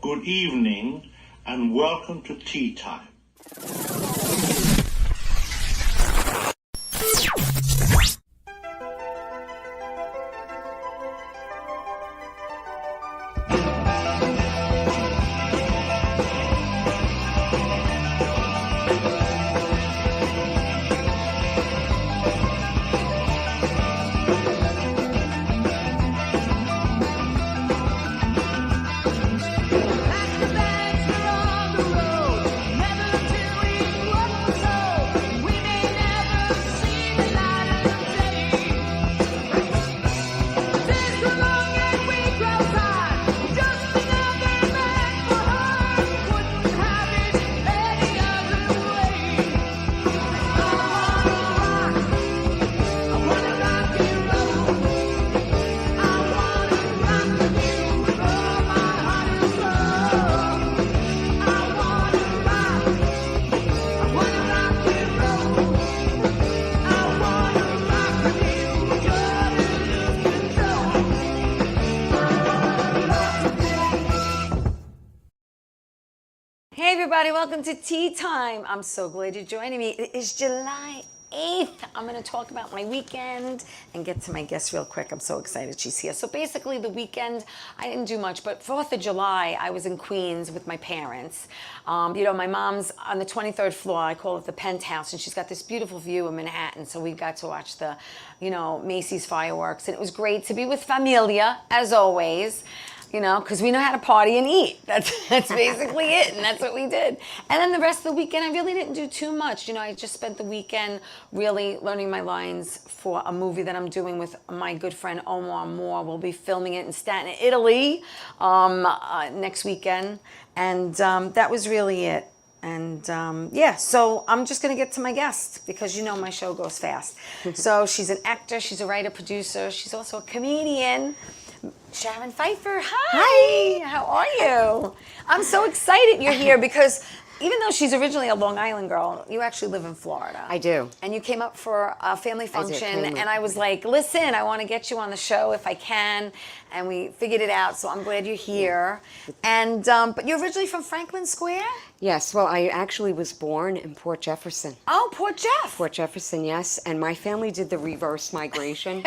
good evening, and welcome to Tea Time. Hey everybody, welcome to Tea Time. I'm so glad you're joining me. It is July 8th. I'm going to talk about my weekend and get to my guest real quick. I'm so excited she's here. So basically the weekend, I didn't do much, but 4th of July, I was in Queens with my parents. My mom's on the 23rd floor. I call it the penthouse, and she's got this beautiful view of Manhattan. So we got to watch the, Macy's fireworks, and it was great to be with familia, as always. Because we know how to party and eat. That's basically it, and that's what we did. And then the rest of the weekend, I really didn't do too much. I just spent the weekend really learning my lines for a movie that I'm doing with my good friend Omar Moore. We'll be filming it in Staten, Italy next weekend. And that was really it. And so I'm just going to get to my guest because my show goes fast. So she's an actor, she's a writer, producer, she's also a comedian. Sharon Pfeiffer, hi. How are you? I'm so excited you're here because even though she's originally a Long Island girl, you actually live in Florida. I do. And you came up for a family function, and I was like, listen, I want to get you on the show if I can. And we figured it out, so I'm glad you're here. And but you're originally from Franklin Square? Yes, well, I actually was born in Port Jefferson. Oh, Port Jeff. Port Jefferson, yes. And my family did the reverse migration.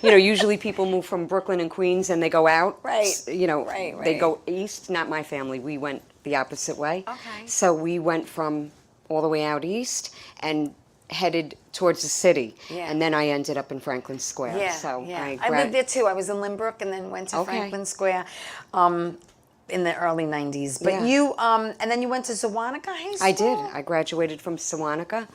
Usually people move from Brooklyn and Queens and they go out. Right. Right. They go east. Not my family. We went the opposite way. Okay. So we went from all the way out east and headed towards the city. Yeah. And then I ended up in Franklin Square. Yeah, So yeah. I lived there too. I was in Lynbrook and then went to Franklin Square in the early 90s. But you, and then you went to Sewanaka High School? I did. I graduated from Sewanaka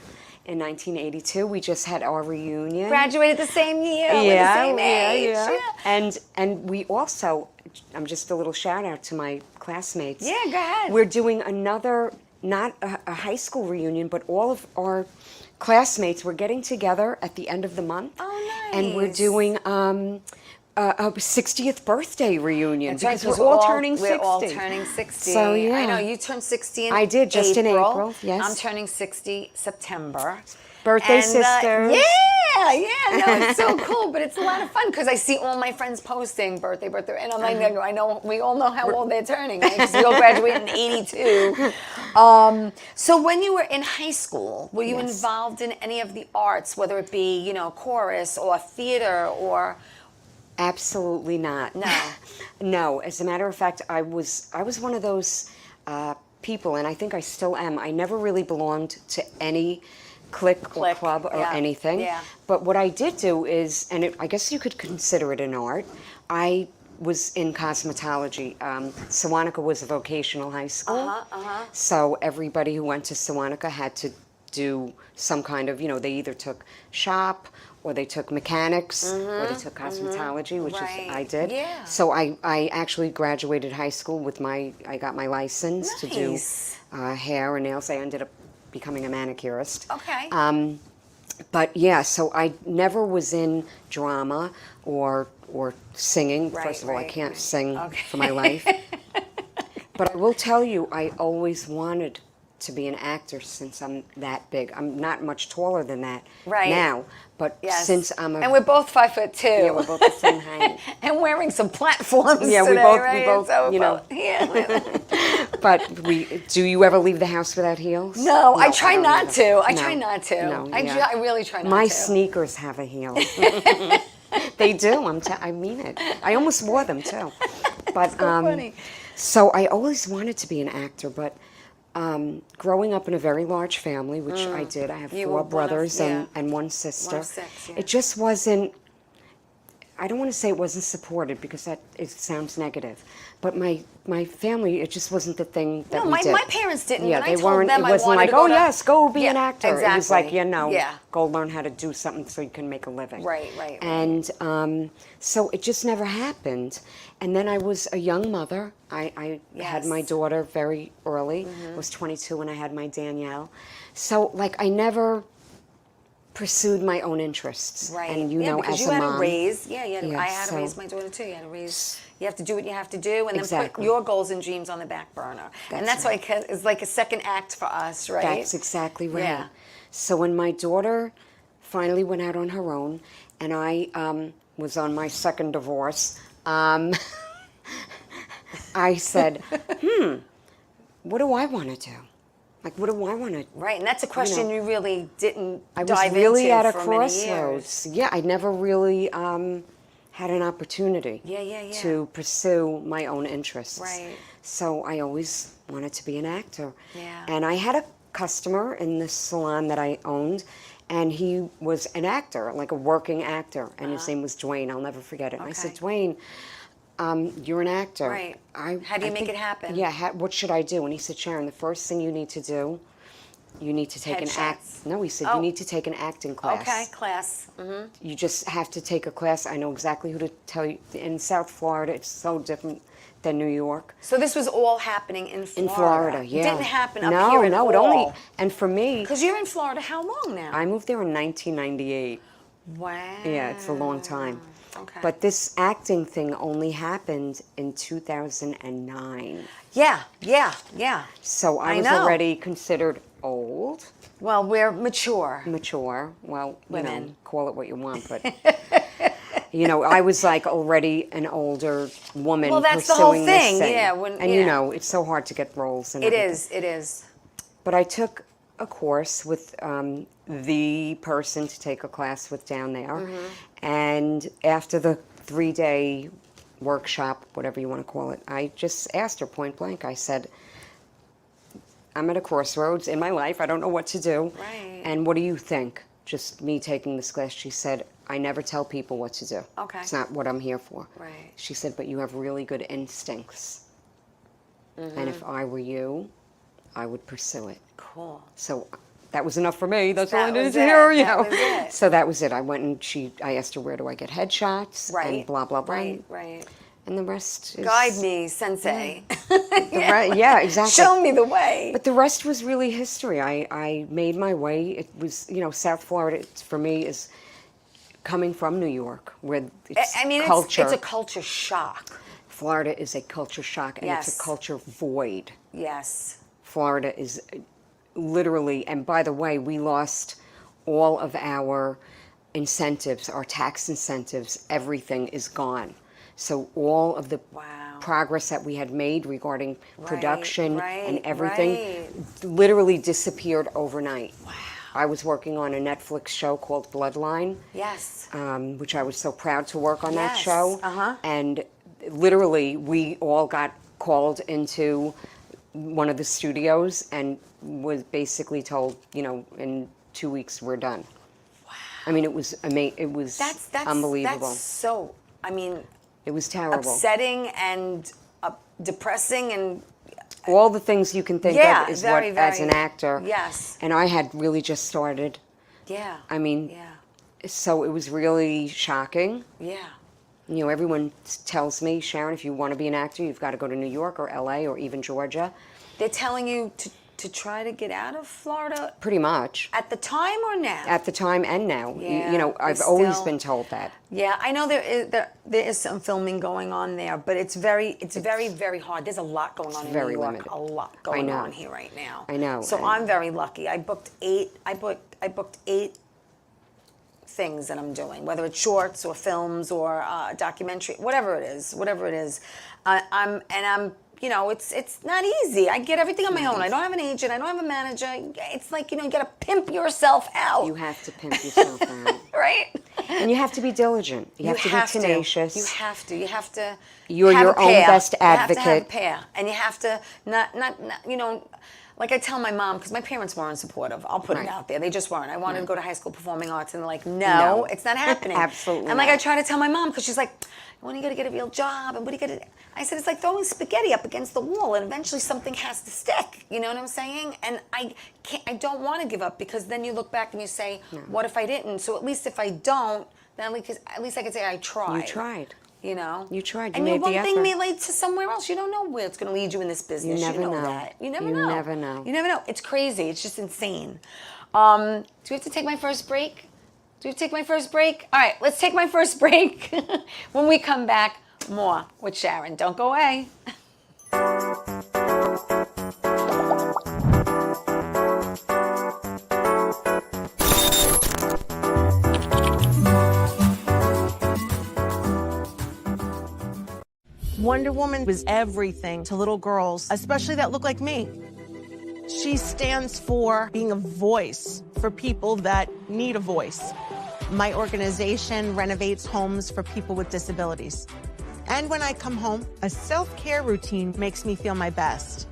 in 1982. We just had our reunion. Graduated the same year, with the same age. Yeah. And we also, just a little shout out to my classmates. Yeah, go ahead. We're doing another, not a high school reunion, but all of our classmates, we're getting together at the end of the month. Oh, nice. And we're doing a 60th birthday reunion. That's because right, we're all turning 60. We're all turning 60. So, yeah. I know, you turned 60 in I did, just in April, yes. I'm turning 60 September. Birthday sisters. Yeah, no, it's so cool, but it's a lot of fun because I see all my friends posting birthday, and I'm like, I know, we all know how old they're turning, right? Because we all graduated in 82. So when you were in high school, were you involved in any of the arts, whether it be, chorus or theater or... Absolutely not. No. No. As a matter of fact, I was one of those people, and I think I still am. I never really belonged to any clique or club or anything. Yeah. But what I did do is, and I guess you could consider it an art, I was in cosmetology. Sewanaka was a vocational high school. So everybody who went to Sewanaka had to do some kind of, they either took shop or they took mechanics or they took cosmetology, which is I did. Yeah. So I actually graduated high school with I got my license to do hair and nails. I ended up becoming a manicurist. Okay. But yeah, so I never was in drama or singing. First of all, I can't sing for my life. But I will tell you, I always wanted to be an actor since I'm that big. I'm not much taller than that Right. now, but Yes. since I'm a... And we're both 5'2". Yeah, we're both the same height. And wearing some platforms Yeah, today, we both, right? we both, So you know. yeah. But do you ever leave the house without heels? No, I try don't not either. to. I No. try not to. No, I yeah. really try not My to. sneakers have a heel. They do. I mean it. I almost wore them too. But So funny. so I always wanted to be an actor, but growing up in a very large family, which I did, I have You 4 were one of- brothers yeah. and 1 sister. 1 of 6, yeah. It just wasn't. I don't want to say it wasn't supported because it sounds negative, but my family, it just wasn't the thing that No, we did. my parents didn't. Yeah, When I they told weren't. them It I wasn't wanted like, to go oh to- yes, go be an Yeah, actor. It was exactly. like, you know, Yeah. go learn how to do something so you can make a living. Right, right, right. And so it just never happened. And then I was a young mother. I had my Yes. daughter very early. I was 22 when I had my Danielle. So like I never pursued my own interests. Right. And you yeah, know, because as you a had mom, to raise. Yeah, yeah. Yeah, I had to so- raise my daughter too. You had to raise. You have to do what you have to do, and then put Exactly. your goals and dreams on the back burner. And that's right. like it's like a second act for us, right? That's exactly right. Yeah. So when my daughter finally went out on her own, and I was on my second divorce, I said, what do I want to do? Like, what do I want to? Right, and that's a question you really didn't I was dive really into at a for many years. crossroads. Yeah, I never really had an opportunity Yeah. to pursue my own interests. Right. So I always wanted to be an actor. Yeah. And I had a customer in the salon that I owned, and he was an actor, like a working actor, and his name was Dwayne. I'll never forget it. And I said, Okay. Dwayne, you're an actor. Right. How do you make it happen? Yeah, what should I do? And he said, Sharon, the first thing you need to do, you need to take an act. Headshots. No, he said, Oh. you need to take an acting class. Okay, class. You just have to take a class. I know exactly who to tell you. In South Florida, it's so different than New York. So this was all happening in Florida. In Florida, yeah. It didn't happen up no, here at No, it all. only, and for me, Because you're in Florida how long now? I moved there in 1998. Wow. Yeah, it's a long time. Okay. But this acting thing only happened in 2009. Yeah. So I I was know. already considered old, Well, we're mature. mature. Well, you know, Women. call it what you want, but you know, I was like already an older woman. Well, that's the whole pursuing this thing, thing. yeah, And yeah. you know, it's so hard to get roles. And It everything. is. But I took a course with the person to take a class with down there, and after the 3-day workshop, whatever you want to call it, I just asked her point blank. I said, I'm at a crossroads in my life. I don't know what to do. Right. And what do you think? Just me taking this class. She said, I never tell people what to do. Okay. It's not what I'm here for. Right. She said, but you have really good instincts. And if I were you, I would pursue it. Cool. So that was enough for me. That's all I That needed was to it. hear, you That know. was it. So that was it. I went and I asked her, where do I get headshots? Right. And blah, blah, blah. Right. And the rest is... Guide me, sensei. Yeah, exactly. Show me the way. But the rest was really history. I made my way. It was, you know, South Florida, for me, is coming from New York, where it's I mean, culture. it's a culture shock. Florida is a culture shock, and it's Yes. a culture void. Yes. Florida is literally, and by the way, we lost all of our incentives, our tax incentives, everything is gone. So all of the Wow. progress that we had made regarding production and right, everything literally disappeared overnight. Wow. I was working on a Netflix show called Bloodline, Yes. which I was so proud to work on that Yes, show. And literally, we all got called into one of the studios and was basically told, you know, in 2 weeks we're done. Wow. I mean, it was amazing. It was That's unbelievable. That's so. I mean, It was terrible. upsetting and depressing and All the things you can think Yeah, of is very, what, as very- an actor. yes. And I had really just started. yeah. I mean, Yeah. so it was really shocking. Yeah. You know, everyone tells me, Sharon, if you want to be an actor, you've got to go to New York or LA or even Georgia. They're telling you to to try to get out of Florida Pretty much. at the time or now? At the time and now. Yeah, You know, I've it's always still- been told that. Yeah, I know there is some filming going on there, but it's very very hard. There's a lot going on in New very York. limited. A lot going know. on here right now. I know, So and- I'm very lucky. I booked eight things that I'm doing, whether it's shorts or films or documentary, whatever it is. I'm you know, it's not easy. I get everything on my own. I don't have an agent. I don't have a manager. It's like, you know, you got to pimp yourself out. You have to pimp yourself out. Right? And you have to be diligent. You have to be tenacious. You have to. You're have your a own pair. best You have to have a advocate. pair. And you have to not you know, like I tell my mom, because my parents weren't supportive. I'll put it Right. out there. They just weren't. I wanted to go to high school performing arts, and they're like, no, No. it's not happening. Absolutely And like not. I try to tell my mom, because she's like, when are you going to get a real job? And what are you going to... I said, it's like throwing spaghetti up against the wall, and eventually something has to stick. You know what I'm saying? And I don't want to give up, because then you look back and you say, what if I didn't? So at least if I don't, then at least I can say I tried. You tried. You know? You tried. You And made one the thing effort. may lead to somewhere else. You don't know where it's going to lead you in this business. never know know. that. You never You know. never know. You never know. It's crazy. It's just insane. Do we have to take my first break? Do we take my first break? All right, let's take my first break. When we come back, more with Sharon. Don't go away. Wonder Woman was everything to little girls, especially that look like me. She stands for being a voice for people that need a voice. My organization renovates homes for people with disabilities. And when I come home, a self-care routine makes me feel my best.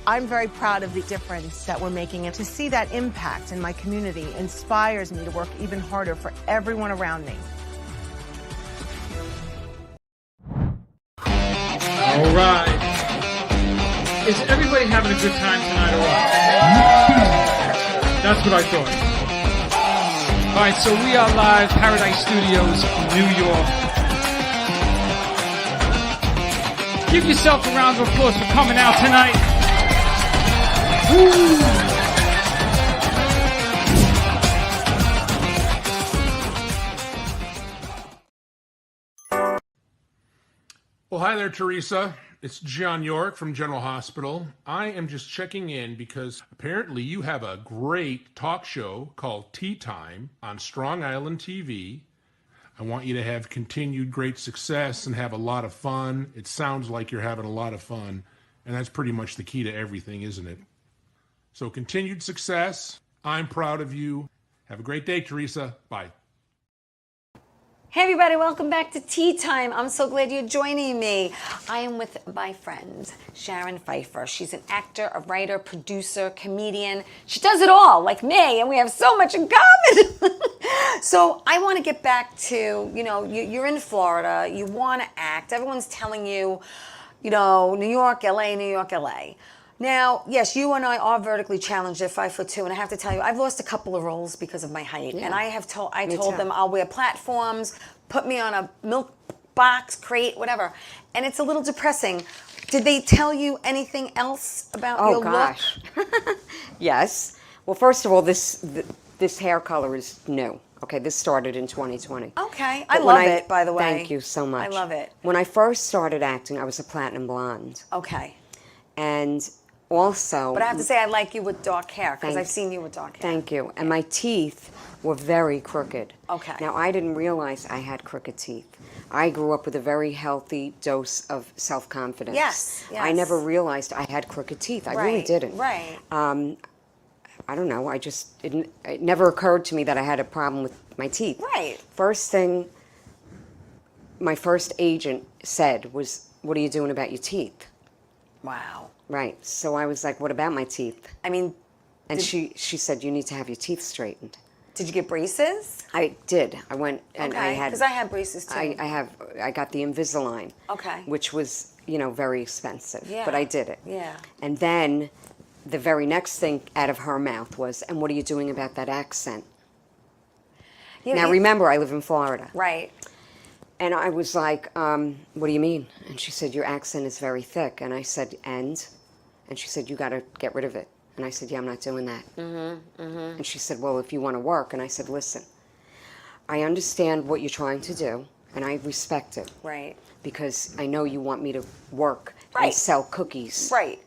I'm very proud of the difference that we're making, and to see that impact in my community inspires me to work even harder for everyone around me. All right. Is everybody having a good time tonight or what? That's what I thought. All right, so we are live, Paradise Studios, New York. Give yourself a round of applause for coming out tonight. Woo! Well, hi there, Theresa. It's John York from General Hospital. I am just checking in because apparently you have a great talk show called Tea Time on Strong Island TV. I want you to have continued great success and have a lot of fun. It sounds like you're having a lot of fun, and that's pretty much the key to everything, isn't it? So continued success. I'm proud of you. Have a great day, Theresa. Bye. Hey everybody, welcome back to Tea Time. I'm so glad you're joining me. I am with my friend, Sharon Pfeiffer. She's an actor, a writer, producer, comedian. She does it all, like me, and we have so much in common. So I want to get back to, you know, you're in Florida, you want to act. Everyone's telling you, you know, New York, LA, New York, LA. Now, yes, you and I are vertically challenged at 5'2", and I have to tell you, I've lost a couple of roles because of my height. Yeah. And I told too. them I'll wear platforms, put me on a milk box, crate, whatever. And it's a little depressing. Did they tell you anything else about your Oh, gosh. Yes. Well, first of all, this hair color is new. Okay, this started in 2020. look? Okay, But I when love it, by the way. Thank you so much. I love it. When I first started acting, I was a platinum blonde. Okay. And also... But I have to say I like you with dark hair, because I've Thanks. seen you with dark hair. Thank you. And my teeth were very crooked. Okay. Now, I didn't realize I had crooked teeth. I grew up with a very healthy dose of self-confidence. Yes, I yes. never realized I had crooked teeth. I really didn't. Right. I don't know. It never occurred to me that I had a problem with my teeth. Right. First thing my first agent said was, "What are you doing about your teeth?" Wow. Right. So I was like, "What about my teeth?" I mean, And she said, "You need to have your teeth straightened." did you get braces? I did. I went and I Okay, had. because I had braces too. I got the Invisalign. Okay. Which was, very expensive. Yeah. But I did it. Yeah. And then the very next thing out of her mouth was, "And what are you doing about that accent?" You- Now you- remember, I live in Florida. Right. And I was like, "What do you mean?" And she said, "Your accent is very thick." And I said, "And?" And she said, you got to get rid of it. And I said, yeah, I'm not doing that. And she said, well, if you want to work. And I said, listen, I understand what you're trying to do, and I respect it. Right. Because I know you want me to work Right. and sell cookies. Right.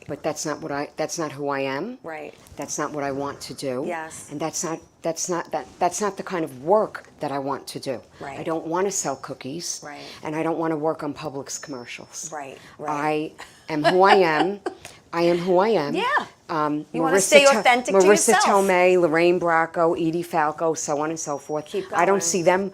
But that's not who I am. Right. That's not what I want to do. Yes. And that's not the kind of work that I want to do. Right. I don't want to sell cookies. Right. And I don't want to work on Publix commercials. Right. I am who I am. I am who I am. Yeah. You want to Marissa stay authentic to Marissa yourself. Tomei, Lorraine Bracco, Edie Falco, so on and so forth. Keep I going. don't see them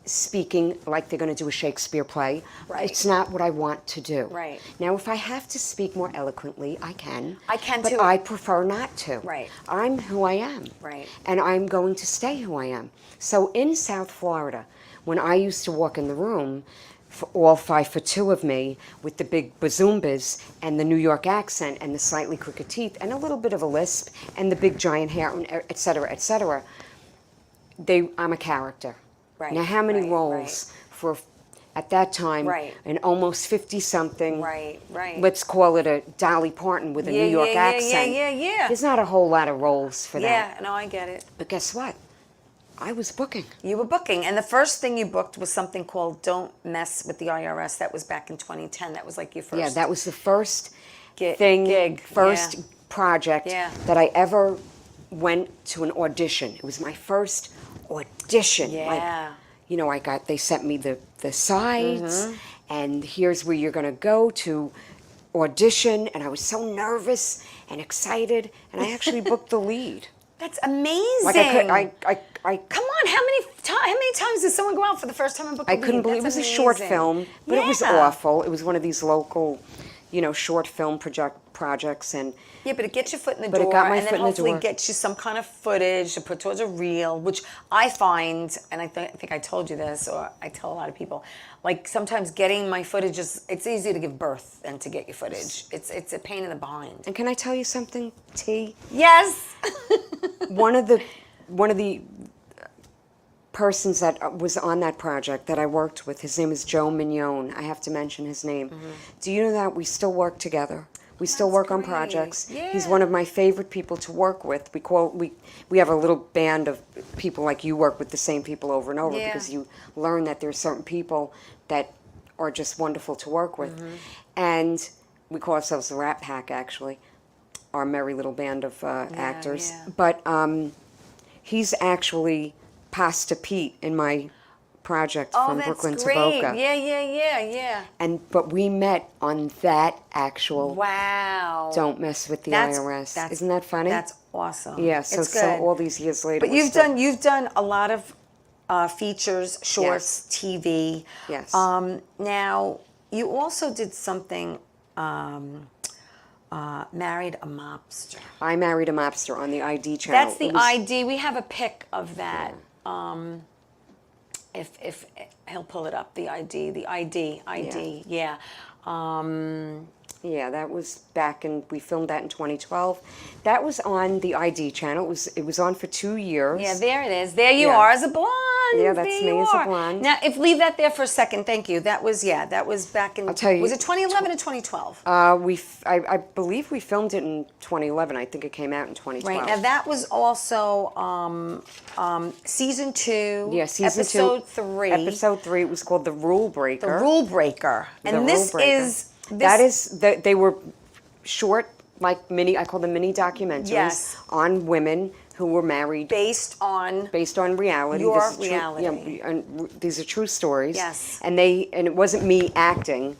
speaking like they're going to do a Shakespeare play. Right. It's not what I want to do. Right. Now, if I have to speak more eloquently, I can. I can but too. I prefer not to. Right. I'm who I am. Right. And I'm going to stay who I am. So in South Florida, when I used to walk in the room, for all 5'2" of me, with the big bazoombas and the New York accent and the slightly crooked teeth and a little bit of a lisp and the big giant hair, et cetera, I'm a character. Right, Now, how many right, roles for, at that time, Right. an almost 50-something, Right. let's call it a Dolly Parton with a New York accent. Yeah. There's not a whole lot of roles for that. Yeah, no, I get it. But guess what? I was booking. You were booking, and the first thing you booked was something called "Don't Mess with the IRS." That was back in 2010. That was like your first. Yeah, that was the first gig, first yeah. project Yeah. that I ever went to an audition. It was my first audition. Yeah. They sent me the sides, Mm-hmm. and here's where you're going to go to audition, and I was so nervous and excited, and I actually booked the lead. That's amazing. Like Come on, how many times did someone go out for the first time and book a I lead? couldn't believe it was That's a short amazing. film, but it was Yeah. awful. It was one of these local, short film projects, and Yeah, but it gets your foot in the But it door, got my and foot then in the hopefully door. gets you some kind of footage to put towards a reel, which I find, and I think I told you this, or I tell a lot of people, like sometimes getting my footage it's easier to give birth than to get your footage. It's a pain in the behind. And can I tell you something, T? Yes. One of the persons that was on that project that I worked with, his name is Joe Mignone. I have to mention his name. Do you know that we still work together? We still work on great. projects. Yeah. He's one of my favorite people to work with. We have a little band of people like you work with the same people over and over Yeah. because you learn that there's certain people that are just wonderful to work with. And we call ourselves the Rat Pack, actually, our merry little band of actors. yeah. But he's actually Pasta Pete in my project from that's Brooklyn great. to Boca. Yeah. But we met on that actual Wow. Don't Mess with the IRS. Isn't that funny? That's awesome. Yeah, it's so good. all these years later. But we're still- you've done a lot of features, shorts, TV. Yes. Now you also did something. Married a Mobster. I Married a Mobster on the ID channel. That's the It was- ID. We have a pic of that. If he'll pull it up, the ID. Yeah. Yeah, that was we filmed that in 2012. That was on the ID channel. It was on for 2 years. Yeah, there it is. There you Yeah. are as a blonde. Yeah, that's There me you as a are. blonde. Now, leave that there for a second. Thank you. That was back in. I'll tell you, Was it 2011 or 2012? I believe we filmed it in 2011. I think it came out in 2012. Right. Now that was also season 2. Yeah, season episode 2. 3. Episode 3. It was called The Rule Breaker. The Rule Breaker. And The this Rule Breaker. is. They were short, like I call them mini documentaries Yes. on women who were married based on reality. Your This is true- reality. and these are true stories. Yes. And it wasn't me acting.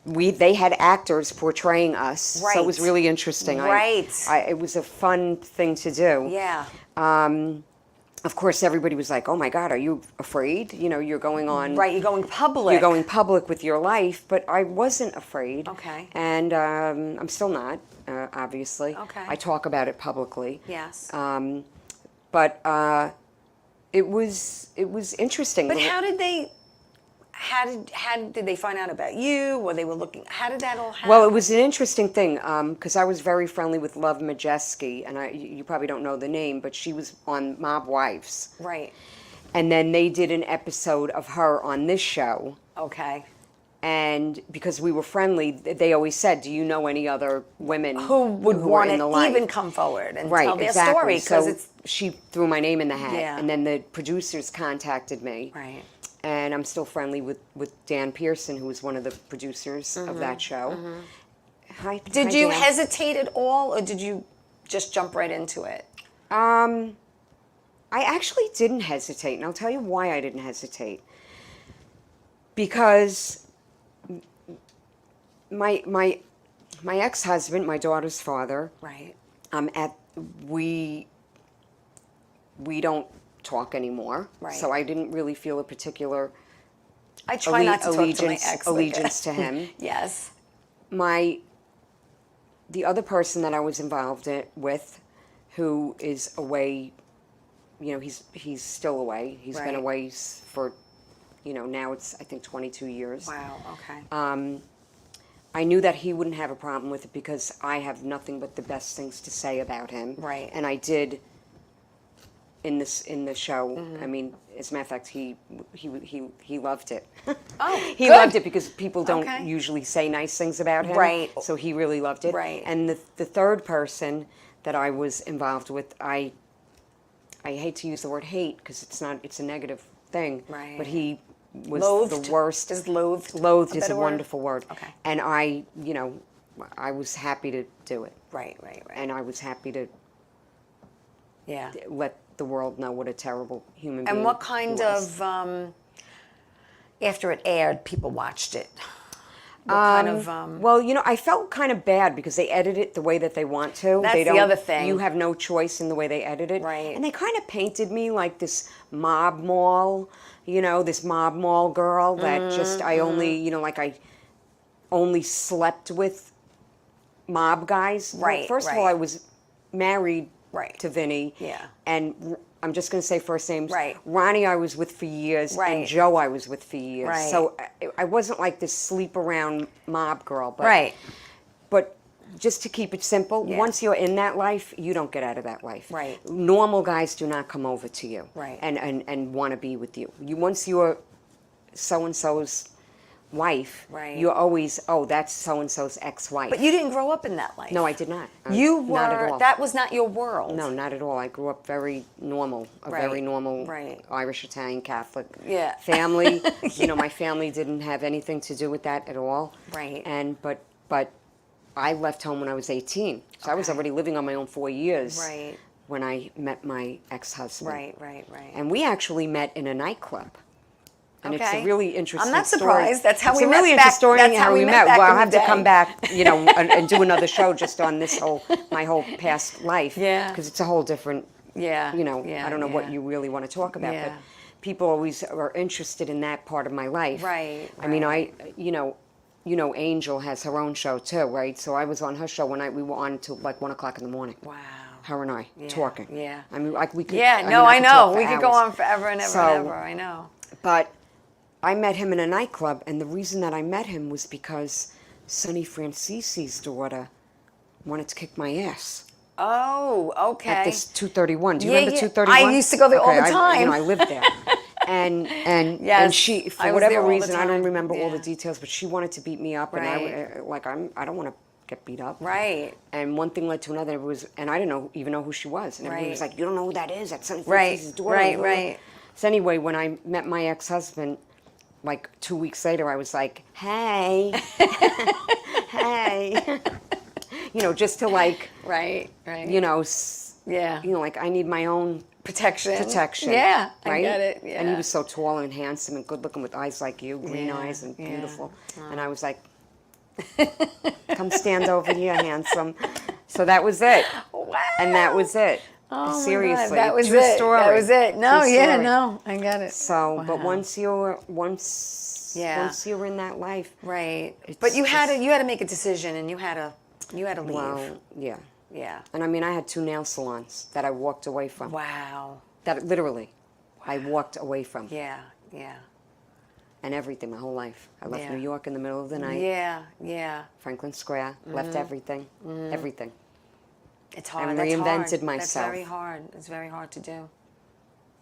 They had actors portraying us, so it was Right. really interesting. Right. It was a fun thing to do. Yeah. Of course, everybody was like, "Oh my God, are you afraid? You're going on." Right. You're going public. You're going public with your life, but I wasn't afraid. Okay. And I'm still not, obviously. Okay. I talk about it publicly. Yes. But it was interesting. But how did they find out about you? Or they were looking? How did that all happen? Well, it was an interesting thing because I was very friendly with Love Majeski, and you probably don't know the name, but she was on Mob Wives. Right. And then they did an episode of her on this show. Okay. And because we were friendly, they always said, "Do you know any other women Who would were want in to the life?" even come forward and Right, tell their exactly. story? Because So it's she threw my name in the hat, Yeah. and then the producers contacted me. right. And I'm still friendly with Dan Pearson, who was one of the producers of that show. Hi, Did hi, you Dan. hesitate at all, or did you just jump right into it? I actually didn't hesitate, and I'll tell you why I didn't hesitate. Because my ex-husband, my daughter's father, Right. we don't talk anymore. Right. So I didn't really feel a particular I try not to talk to my allegiance ex. allegiance to him. Yes. The other person that I was involved with, who is away, he's still away. He's been Right. away for, now it's I think 22 years. Wow. Okay. I knew that he wouldn't have a problem with it because I have nothing but the best things to say about him. Right. And I did in the show. Mm-hmm. I mean, as a matter of fact, he loved it. Oh, He good. loved it because people don't Okay. usually say nice things about him. Right. So he really loved it. Right. And the third person that I was involved with, I hate to use the word hate because it's a negative thing. Right. But he was Loathed? the worst. Is loathed Loathed a is a better word? wonderful word. Okay. And I was happy to do it. Right. And I was happy to Yeah. let the world know what a terrible human being And what he kind was. of after it aired, people watched it? What kind of Well, I felt kind of bad because they edit it the way that they want to. That's they the don't, other thing. You have no choice in the way they edit it. Right. And they kind of painted me like this mob mall, this mob mall girl that just, I only, like I only slept with mob guys. Well, Right, first of all, right. I was married Right. to Vinny. Yeah. And I'm just going to say first names. Right. Ronnie I was with for years. Right. And Joe I was with for years. Right. So I wasn't like this sleep around mob girl. But, Right. But just to keep it simple, Yeah. once you're in that life, you don't get out of that life. Right. Normal guys do not come over to you. Right. And want to be with you. Once you're so-and-so's wife, Right. you're always, that's so-and-so's ex-wife. But you didn't grow up in that life. No, I did not. You were. Not at all. That was not your world. No, not at all. I grew up very normal, a Right, very normal right. Irish, Italian, Catholic Yeah. family. My family didn't have anything to do with that at all. Right. And but I left home when I was 18, so I was Okay. already living on my own 4 years. Right. When I met my ex-husband. Right. And we actually met in a nightclub. And it's Okay. a really interesting I'm not story. surprised. That's how it's we a met really back- interesting story that's how we met. back Well, in I'll have the to come day. back, and do another show just on this my whole past life. Yeah. Because it's a whole different. Yeah. I don't know what yeah. you really want to talk about, Yeah. but people always are interested in that part of my life. Right, I mean, right. Angel has her own show too, right? So I was on her show one night. We were on till like 1 o'clock in the morning. Wow. Her and I talking. yeah. I mean, like we could. Yeah. I No, mean, I could know. talk for We could go hours. on forever and ever So- and ever. I know. But I met him in a nightclub, and the reason that I met him was because Sonny Francisi's daughter wanted to kick my ass Oh, okay. at this 231. Do you Yeah, remember yeah. 231? I used to go there all the time. I lived there. And Yes, she, for I was whatever there all the reason, I don't time. remember all the Yeah. details, but she wanted to beat me up, and I don't want to get beat up. Right. And one thing led to another. And I didn't even know who she was. And everybody was Right. like, "You don't know who that is? That's Sonny Right, Francisi's daughter." right, right. So anyway, when I met my ex-husband, like 2 weeks later, I was like, "Hey, hey," just to like, Right. Yeah. like I need my own Protection. Yeah, I right? get it. Yeah. And he was so tall and handsome and good-looking with eyes like you, green Yeah, eyes and yeah. beautiful. And I was like, "Come stand over here, handsome." So that was it. Wow. And that was it. Oh my God, Seriously, that was true it. story. That was it. No, True yeah, story. no, I get it. So, but Wow. once you're Yeah. in that life, Right. It's But you had just- to make a decision, and you had to leave. well, yeah. Yeah. And I mean, I had 2 nail salons that I walked away from. Wow. That literally, I walked away from. Yeah. Yeah. And everything, my whole life. I left Yeah. New York in the middle of the night. Yeah. Yeah. Franklin Square. Left everything. Everything. It's hard. And That's reinvented hard. myself. That's very hard. It's very hard to do.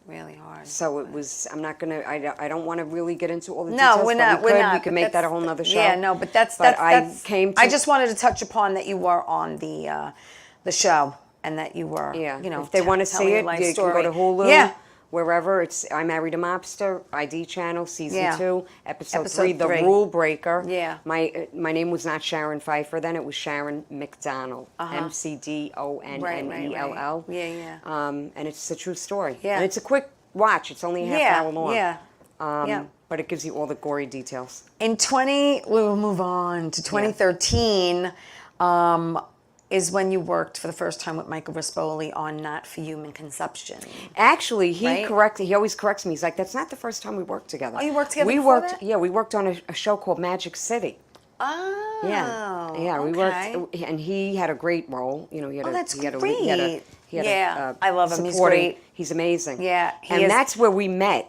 Really hard. So it was. I'm not gonna. I don't want to really get into all the No, details. we're but not. We could. We're not. We could but make that a that's- whole nother show. Yeah, no, but that's. I came. I just wanted to touch upon that you were on the show and that you were. Yeah. You know, if they want to telling see your it, life you story. can go to Hulu. Yeah. Wherever it's, I Married a Mobster, ID channel, season Yeah. 2, episode Episode 3, The 3. Rule Breaker. Yeah. My name was not Sharon Pfeiffer then; it was Sharon McDonnell, McDonnell. Right. Yeah. And it's a true story. Yeah. And it's a quick watch. It's only a half Yeah. hour long. Yeah. Yeah. But it gives you all the gory details. We will move on to 2013. Is when you worked for the first time with Michael Rispoli on Not for Human Consumption. Actually, he Right? He always corrects me. He's like, "That's not the first time we worked together." Oh, you worked together We before worked. that? Yeah, we worked on a show called Magic City. Oh. Yeah, we okay. worked, and he had a great role. You know, he had Oh, that's he had great. he had Yeah, I love him. He's supporting- great. He's amazing. Yeah, he and is. that's where we met.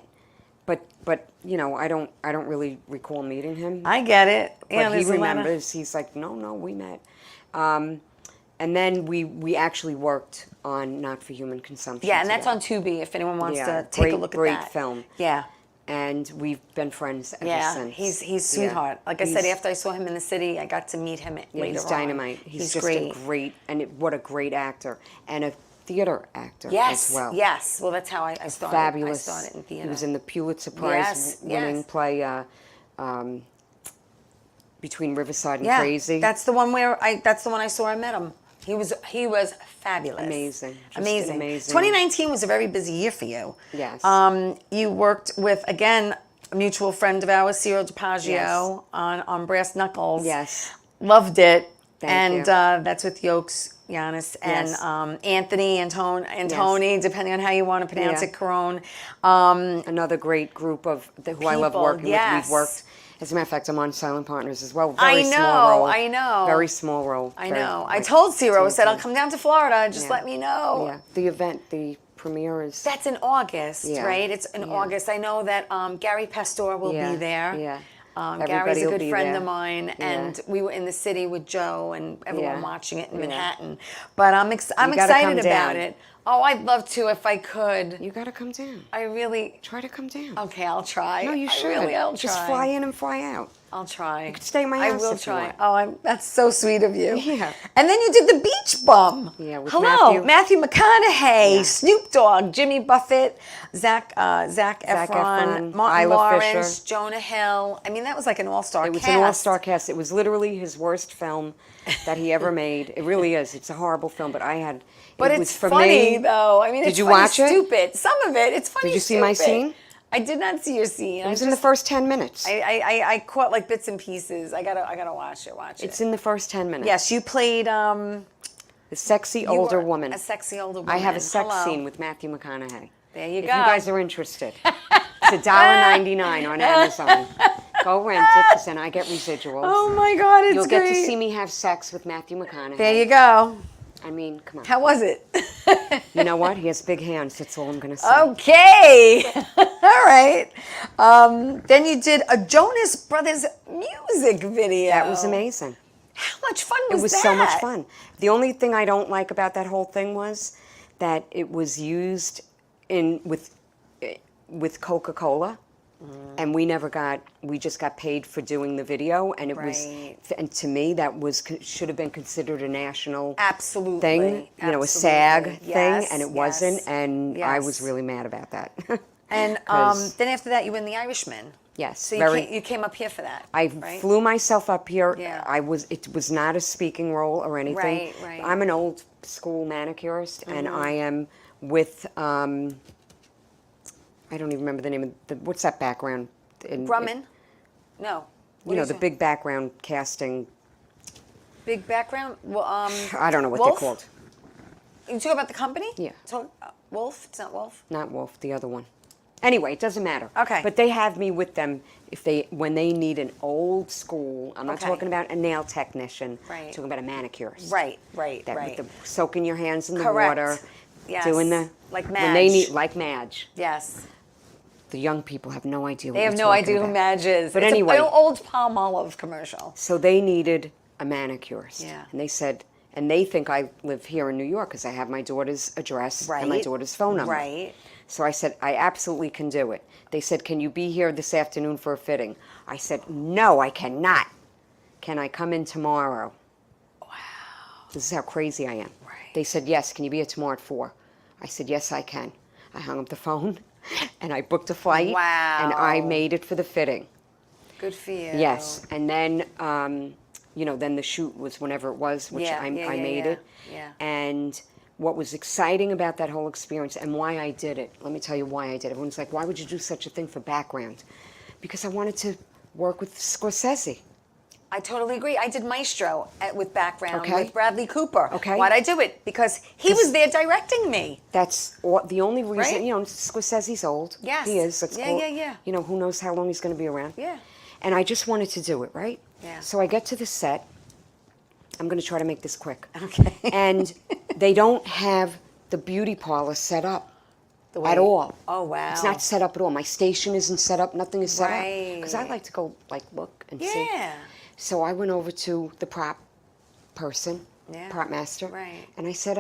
But you know, I don't really recall meeting him. I get it. But Yeah, he there's a lot of- remembers. He's like, no, we met. And then we actually worked on Not for Human Consumption. Yeah, and that's together. on Tubi if anyone wants Yeah, to take a great- look at great that. film. Yeah. And we've been friends ever Yeah, since. he's sweetheart. Yeah. Like I said, He's- after I saw him in the city, I got to meet him later on. he's dynamite. He's just great. a great, what a great actor, and a theater actor Yes, as well. yes. Well, that's how I started. Fabulous. I started in theater. He was in the Pulitzer Prize winning yes. play, Between Riverside and yeah, Crazy. that's the one that's the one I saw. I met him. He was fabulous. Amazing. Just Amazing. amazing. 2019 was a very busy year for you. Yes. You worked with, again, a mutual friend of ours, Ciro DiPaggio, Yes. on Brass Knuckles. Yes. Loved it. Thank and you. That's with Yokes, Giannis, and Yes. Anthony, Antoni, depending on how you want to pronounce Yeah. it, Carone. Another great group of who I love People, working yes. with. We've worked. As a matter of fact, I'm on Silent Partners as well. I Very know, small role. I know. Very small role. I Very, know. I like, told Ciro, I said, I'll teeny come down to Florida, just Yeah. let me know. Yeah. The event, the premiere is. That's in August, Yeah. right? It's in Yeah. August. I know that Gary Pastor will Yeah, be there. yeah. Gary's Everybody a will good be friend there. of mine, Yeah. and we were in the city with Joe and everyone Yeah. watching it in Yeah. Manhattan. But I'm You gotta excited come about down. it. Oh, I'd love to if I could. You got to come down. I really. Try to come down. Okay, I'll try. No, you should. I'll try. Just fly in and fly out. I'll try. You could stay at my I house will if you try. want. Oh, that's so sweet of you. Yeah. And then you did the Beach Bum. Yeah, with Hello, Matthew. McConaughey, Yeah. Snoop Dogg, Jimmy Buffett, Zac Efron, Efron, Martin Isla Lawrence, Fisher. Jonah Hill. I mean, that was like an all-star It cast. was an all-star cast. It was literally his worst film that he ever made. It really is. It's a horrible film, but I had. But it it's was for funny, me. though. I mean, Did it's you funny, watch it? stupid. Some of it, it's funny, Did you see my stupid. scene? I did not see your scene. It was in the first 10 minutes. I caught like bits and pieces. I gotta watch it. It's in the first 10 minutes. Yes, you played The sexy you older were woman. A sexy older woman. I have a sex Hello. scene with Matthew McConaughey. There you If go. you guys are interested, it's $1.99 on Amazon. Go rent it, because then I get residuals. Oh my God, it's You'll great. get to see me have sex with Matthew McConaughey. There you go. I mean, come on. How was it? You know what? He has big hands. That's all I'm going to say. Okay. All right. Then you did a Jonas Brothers music video. That was amazing. How much fun was that? It was so much fun. The only thing I don't like about that whole thing was that it was used with Coca-Cola. And we just got paid for doing the video, and it Right. and to me that should have been considered a national Absolutely. thing, you know, a SAG thing, Yes, and it yes, wasn't, and I was yes. really mad about that. And 'Cause- then after that, you were in The Irishman. Yes, So you came up here for that. I right? flew myself up here. Yeah. It was not a speaking role or anything. Right, right. I'm an old school manicurist, and I am with I don't even remember the name of what's that background? Grumman? No. You know, the big background casting. Big background? Well, I don't know what Wolf? they're called. You talk about the company? Yeah. Wolf? It's not Wolf? Not Wolf, the other one. Anyway, it doesn't matter. Okay. But they have me with them when they need an old school. I'm not Okay. talking about a nail technician. Right. I'm talking about a manicurist. Right. That right. with the soaking your hands in the Correct. water. Yes. Doing the Like when they Madge. need like Madge. Yes. The young people have no idea what They have you're no talking idea who about. Madge is. But It's anyway. an old Palmolive commercial. So they needed a manicurist. Yeah. And they said, and they think I live here in New York because I have my daughter's address and my Right. daughter's phone number. Right. So I said, I absolutely can do it. They said, can you be here this afternoon for a fitting? I said, no, I cannot. Can I come in tomorrow? Wow. This is how crazy I am. Right. They said, yes, can you be here tomorrow at 4? I said, yes, I can. I hung up the phone, and I booked a flight. Wow. And I made it for the fitting. Good for you. Yes, and then, then the shoot was whenever it was, which I made it. Yeah. And what was exciting about that whole experience and why I did it, let me tell you why I did it. Everyone's like, why would you do such a thing for background? Because I wanted to work with Scorsese. I totally agree. I did Maestro with background Okay. with Bradley Cooper. Okay. Why'd I do it? Because he was there directing me. That's the only reason, Right? Scorsese's old. Yes. He is. That's Yeah, old. yeah, yeah. Who knows how long he's going to be around. Yeah. And I just wanted to do it, right? Yeah. So I get to the set. I'm going to try to make this quick. Okay. And they don't have the beauty parlor set up The way- at all. Oh, wow. It's not set up at all. My station isn't set up. Nothing is set up. Because I Right. like to go, look and see. Yeah. So I went over to the prop person, Yeah. prop master. Right. And I said,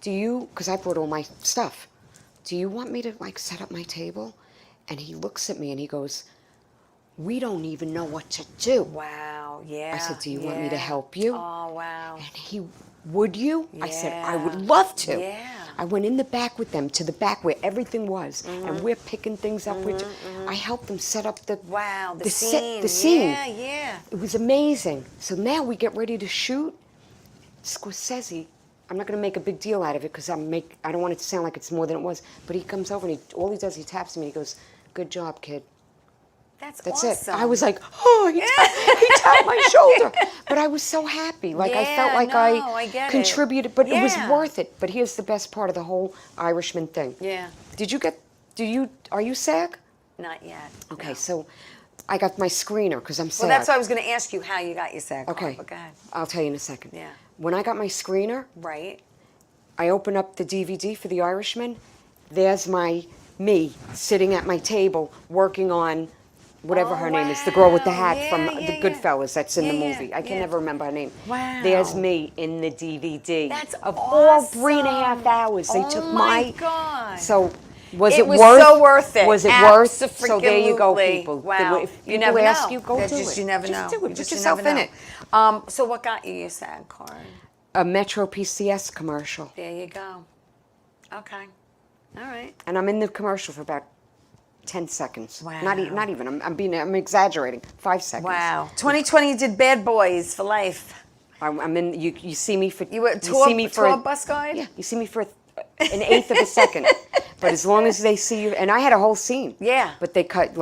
do you, because I brought all my stuff, do you want me to, set up my table? And he looks at me and he goes, we don't even know what to do. Wow. Yeah. I said, do you want me to yeah. help you? Oh, wow. And he, would you? I said, I would Yeah. love to. Yeah. I went in the back with them to the back where everything was, and we're picking things up. I helped them set up the Wow. The set- scene. the scene. Yeah, yeah. It was amazing. So now we get ready to shoot. Scorsese, I'm not going to make a big deal out of it because I don't want it to sound like it's more than it was. But he comes over and all he does, he taps me and he goes, "Good job, kid." That's That's awesome. it. I was like, oh, he tapped my shoulder. But I was so happy. I felt Yeah, like no, I get it. contributed, but it was Yeah. worth it. But here's the best part of the whole Irishman thing. Yeah. Are you SAG? Not yet. Okay, no. so I got my screener because I'm SAG. Well, that's why I was going to ask you how you got your SAG card. Okay, But go ahead. I'll tell you in a second. Yeah. When I got my screener, Right. I open up the DVD for The Irishman. There's me sitting at my table working on whatever her name is, the girl with the hat wow. from Yeah, the yeah, Goodfellas that's in the Yeah, yeah, movie. I can yeah. never remember her name. Wow. There's me in the DVD. That's of all awesome. 3.5 hours. They took Oh my. my God. So was It it was worth? so worth it. Was it worth? So there you go, Abso-freaking-lutely. people. Wow. If You people never ask know. you, go That's do just, it. You never Just know. do it. You Put just yourself never in know. it. So what got you your SAG card? A Metro PCS commercial, There you go. Okay. All right. and I'm in the commercial for about 10 seconds. Wow. Not even. I'm exaggerating. 5 seconds. Wow. 2020 you did Bad Boys for life. I'm in. You see me for. You were tour bus guide? Yeah. You see me for an eighth of a second. But as long as they see you, and I had a whole scene. Yeah. But they cut, They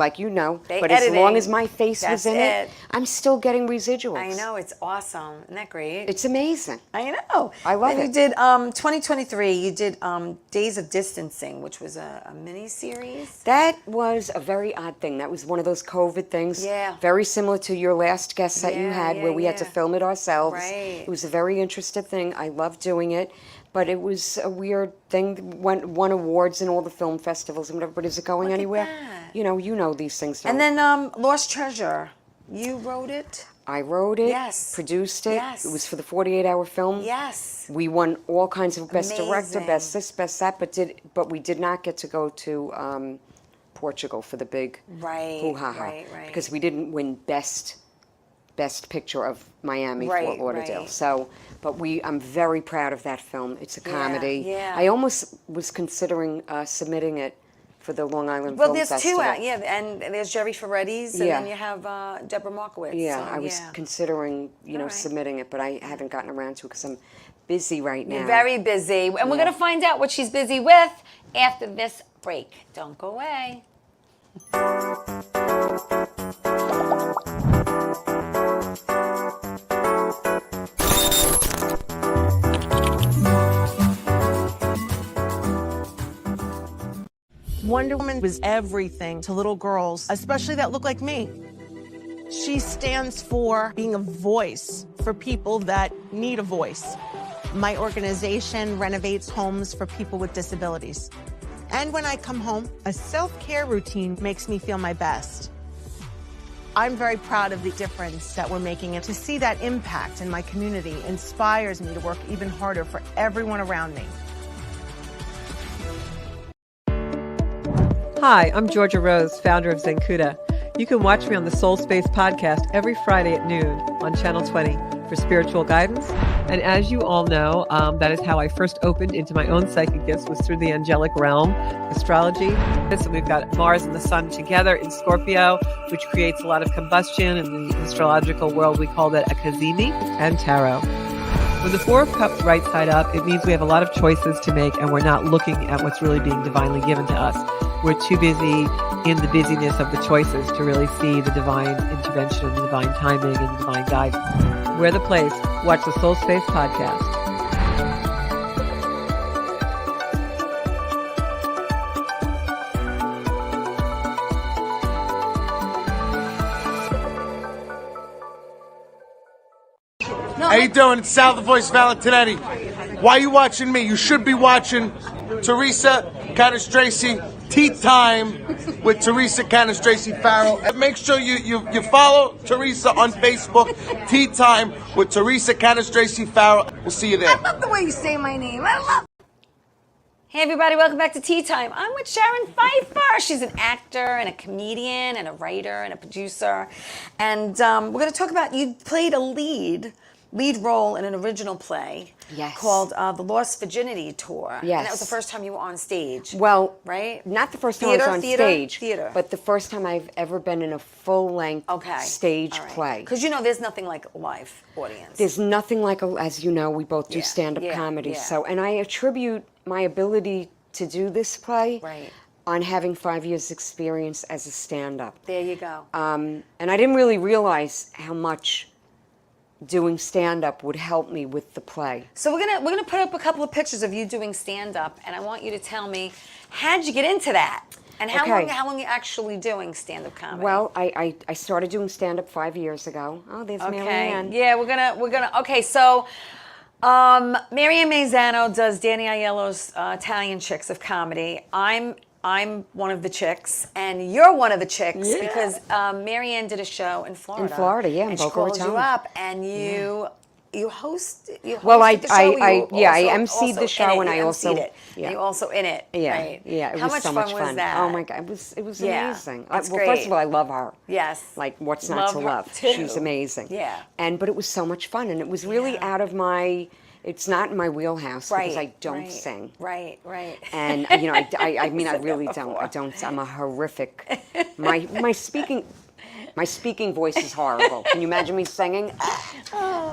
but as long editing. as my face was That's in it, it. I'm still getting residuals. I know, it's awesome. Isn't that great? It's amazing. I know. I love then it. You did 2023. You did Days of Distancing, which was a mini series. That was a very odd thing. That was one of those COVID things. Yeah. Very similar to your last guest that you Yeah, had, yeah, where we had to yeah. film it ourselves. Right. It was a very interesting thing. I loved doing it. But it was a weird thing. Won awards in all the film festivals and whatever. But is it going Look at anywhere? that. You know these things. Don't. And then Lost Treasure. You wrote it? I wrote it, Yes. produced it. Yes. It was for the 48-hour film. Yes. We won all kinds of best director, Amazing. best this, best that, but we did not get to go to Portugal for the big Right, hoo-ha-ha, right. because we didn't win best picture of Miami, Right, Fort Lauderdale. right. So, but I'm very proud of that film. It's a comedy. yeah. I almost was considering submitting it for the Long Island Well, Film there's Festival. two out, yeah, and there's Jerry Ferretti's, and Yeah. then you have Deborah Markowitz. Yeah, so, I was yeah. considering, All right. submitting it, but I haven't gotten around to it because I'm busy right now. You're very busy, and we're Yeah. going to find out what she's busy with after this break. Don't go away. Wonder Woman was everything to little girls, especially that look like me. She stands for being a voice for people that need a voice. My organization renovates homes for people with disabilities. And when I come home, a self-care routine makes me feel my best. I'm very proud of the difference that we're making, and to see that impact in my community inspires me to work even harder for everyone around me. Hi, I'm Georgia Rose, founder of Zenkuda. You can watch me on the Soul Space podcast every Friday at noon on Channel 20 for spiritual guidance. And as you all know, that is how I first opened into my own psychic gifts, was through the angelic realm, astrology. So we've got Mars and the Sun together in Scorpio, which creates a lot of combustion. In the astrological world, we call that a kazemi, and tarot. When the Four of Cups right side up, it means we have a lot of choices to make and we're not looking at what's really being divinely given to us. We're too busy in the busyness of the choices to really see the divine intervention and the divine timing and the divine guidance. We're the place. Watch the Soul Space podcast. How you doing? It's Sal the Voice Valentinetti. Why are you watching me? You should be watching Theresa Canastraci Tea Time with Theresa Canastraci Farrell. And make sure you follow Theresa on Facebook, Tea Time with Theresa Canastraci Farrell. We'll see you there. I love the way you say my name. I love. Hey everybody, welcome back to Tea Time. I'm with Sharon Pfeiffer. She's an actor and a comedian and a writer and a producer. And we're going to talk about, you played a lead role in an original play called The Lost Virginity Tour. Yes. And that was the first time you were on stage. Well, right? Not the first time I was on stage, theater. but the first time I've ever been in a full-length stage play. Because you know, there's nothing like a live audience. There's nothing like, as you know, we both do stand-up comedy. Yeah. So, and I attribute my ability to do this play on having 5 years experience as a stand-up. There you go. And I didn't really realize how much doing stand-up would help me with the play. So we're gonna put up a couple of pictures of you doing stand-up, and I want you to tell me, how'd you get into that? And how long are you actually doing stand-up comedy? Well, I started doing stand-up 5 years ago. Oh, there's Marianne. Yeah, we're gonna. Okay, so Marianne Mazzano does Danny Aiello's Italian Chicks of Comedy. I'm one of the chicks, and you're one of the chicks because Marianne did a show in Florida. In Florida, yeah, in and Boca she called Raton. you up, and you host. Well, I the show, I emceed the show, and I also and you also in it. Yeah, right? yeah. It How was much so much fun was fun. that? Oh my God, it was amazing. Well, great. first of all, I love her. Yes. Like, what's not to her love? too. She's amazing. Yeah. But it was so much fun, and it was really out of my. It's not in my wheelhouse because I don't sing. Right. And I mean, I really don't. I'm a horrific. My speaking voice is horrible. Can you imagine me singing?